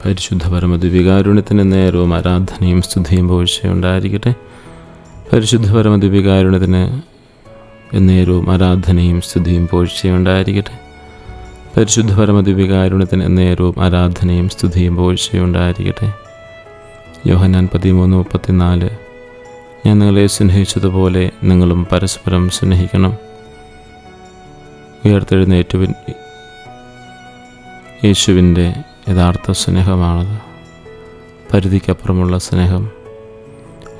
പരിശുദ്ധ പരമദിവ്യകാരുണ്യത്തിന് നേരവും ആരാധനയും സ്തുതിയും പോഴ്ചയുണ്ടായിരിക്കട്ടെ. പരിശുദ്ധ പരമദിവ്യകാരുണ്യത്തിന് എന്നേരവും ആരാധനയും സ്തുതിയും പോഴ്ചയുണ്ടായിരിക്കട്ടെ. പരിശുദ്ധ പരമദിവ്യകാരുണ്യത്തിന് എന്നേരവും ആരാധനയും സ്തുതിയും പോഴ്ചയുണ്ടായിരിക്കട്ടെ. യോഹന്നാൻ 13:34 ഞാൻ നിങ്ങളെ സ്നേഹിച്ചതുപോലെ നിങ്ങളും പരസ്പരം സ്നേഹിക്കണം. ഉയർത്തെഴുന്നേറ്റുവിൻ യേശുവിൻ്റെ യഥാർത്ഥ സ്നേഹമാണത്. പരിധിക്കപ്പുറമുള്ള സ്നേഹം.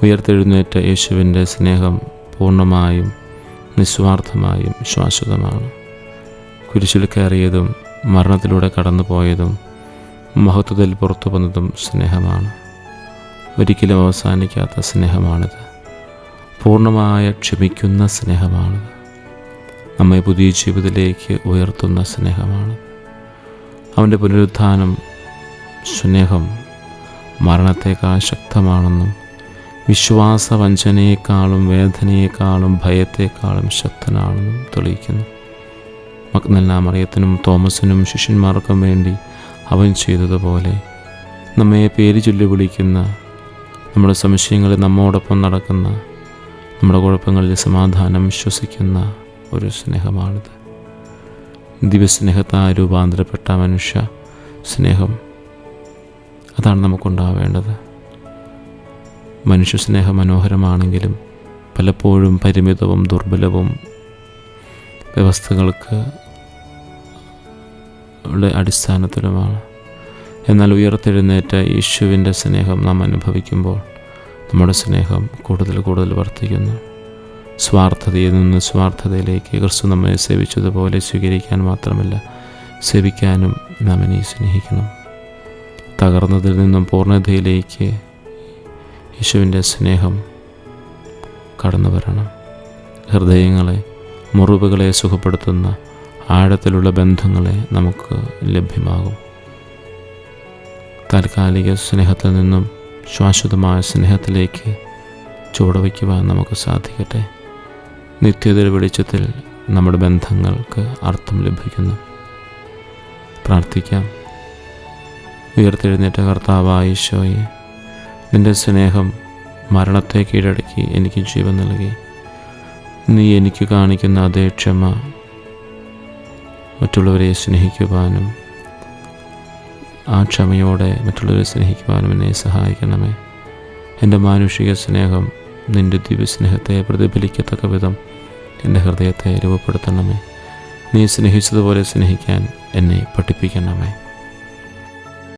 ഉയർത്തെഴുന്നേറ്റ യേശുവിൻ്റെ സ്നേഹം പൂർണ്ണമായും നിസ്വാർത്ഥമായും ശാശ്വതമാണ്. കുരിശിൽ കയറിയതും മരണത്തിലൂടെ കടന്നുപോയതും മഹത്വത്തിൽ പുറത്തു വന്നതും സ്നേഹമാണ്. ഒരിക്കലും അവസാനിക്കാത്ത സ്നേഹമാണിത്. പൂർണ്ണമായ ക്ഷമിക്കുന്ന സ്നേഹമാണിത്. നമ്മെ പുതിയ ജീവിതത്തിലേക്ക് ഉയർത്തുന്ന സ്നേഹമാണിത്. അവൻ്റെ പുനരുത്ഥാനം സ്നേഹം മരണത്തേക്കാൾ ശക്തമാണെന്നും വിശ്വാസവഞ്ചനയെക്കാളും വേദനയെക്കാളും ഭയത്തെക്കാളും ശക്തനാണെന്നും തെളിയിക്കുന്നു. മഗ്ദലന മറിയത്തിനും തോമസിനും ശിഷ്യന്മാർക്കും വേണ്ടി അവൻ ചെയ്തതുപോലെ നമ്മെ പേര് ചൊല്ലി വിളിക്കുന്ന, നമ്മുടെ സംശയങ്ങളിൽ നമ്മോടൊപ്പം നടക്കുന്ന, നമ്മുടെ കുഴപ്പങ്ങളിൽ സമാധാനം വിശ്വസിക്കുന്ന ഒരു സ്നേഹമാണിത്. ദിവ്യസ്നേഹത്താൽ രൂപാന്തരപ്പെട്ട മനുഷ്യ സ്നേഹം, അതാണ് നമുക്കുണ്ടാവേണ്ടത്. മനുഷ്യ സ്നേഹം മനോഹരമാണെങ്കിലും പലപ്പോഴും പരിമിതവും ദുർബലവും വ്യവസ്ഥകൾക്ക് അടിസ്ഥാനത്തിലുമാണ്. എന്നാൽ ഉയർത്തെഴുന്നേറ്റ യേശുവിൻ്റെ സ്നേഹം നാം അനുഭവിക്കുമ്പോൾ നമ്മുടെ സ്നേഹം കൂടുതൽ കൂടുതൽ വർദ്ധിക്കുന്നു. സ്വാർത്ഥതയിൽ നിന്ന് സ്വാർത്ഥതയിലേക്ക് ക്രിസ്തു നമ്മെ സേവിച്ചതുപോലെ സ്വീകരിക്കാൻ മാത്രമല്ല, സേവിക്കാനും നാം ഇനി സ്നേഹിക്കണം. തകർന്നതിൽ നിന്നും പൂർണ്ണതയിലേക്ക് യേശുവിൻ്റെ സ്നേഹം കടന്നു വരണം. ഹൃദയങ്ങളെ, മുറിവുകളെ സുഖപ്പെടുത്തുന്ന ആഴത്തിലുള്ള ബന്ധങ്ങളെ നമുക്ക് ലഭ്യമാകും. താൽക്കാലിക സ്നേഹത്തിൽ നിന്നും ശാശ്വതമായ സ്നേഹത്തിലേക്ക് ചുവടുവയ്ക്കുവാൻ നമുക്ക് സാധിക്കട്ടെ. നിത്യതയുടെ വെളിച്ചത്തിൽ നമ്മുടെ ബന്ധങ്ങൾക്ക് അർത്ഥം ലഭിക്കുന്നു. പ്രാർത്ഥിക്കാം. ഉയർത്തെഴുന്നേറ്റ കർത്താവായ ഈശോയെ, നിൻ്റെ സ്നേഹം മരണത്തെ കീഴടക്കി എനിക്ക് ജീവൻ നൽകി. നീ എനിക്ക് കാണിക്കുന്ന അതേ ക്ഷമ മറ്റുള്ളവരെ സ്നേഹിക്കുവാനും ആ ക്ഷമയോടെ മറ്റുള്ളവരെ സ്നേഹിക്കുവാനും എന്നെ സഹായിക്കണമേ. എൻ്റെ മാനുഷിക സ്നേഹം നിൻ്റെ ദിവ്യസ്നേഹത്തെ പ്രതിഫലിക്കത്തക്ക വിധം എൻ്റെ ഹൃദയത്തെ രൂപപ്പെടുത്തണമേ. നീ സ്നേഹിച്ചതുപോലെ സ്നേഹിക്കാൻ എന്നെ പഠിപ്പിക്കണമേ.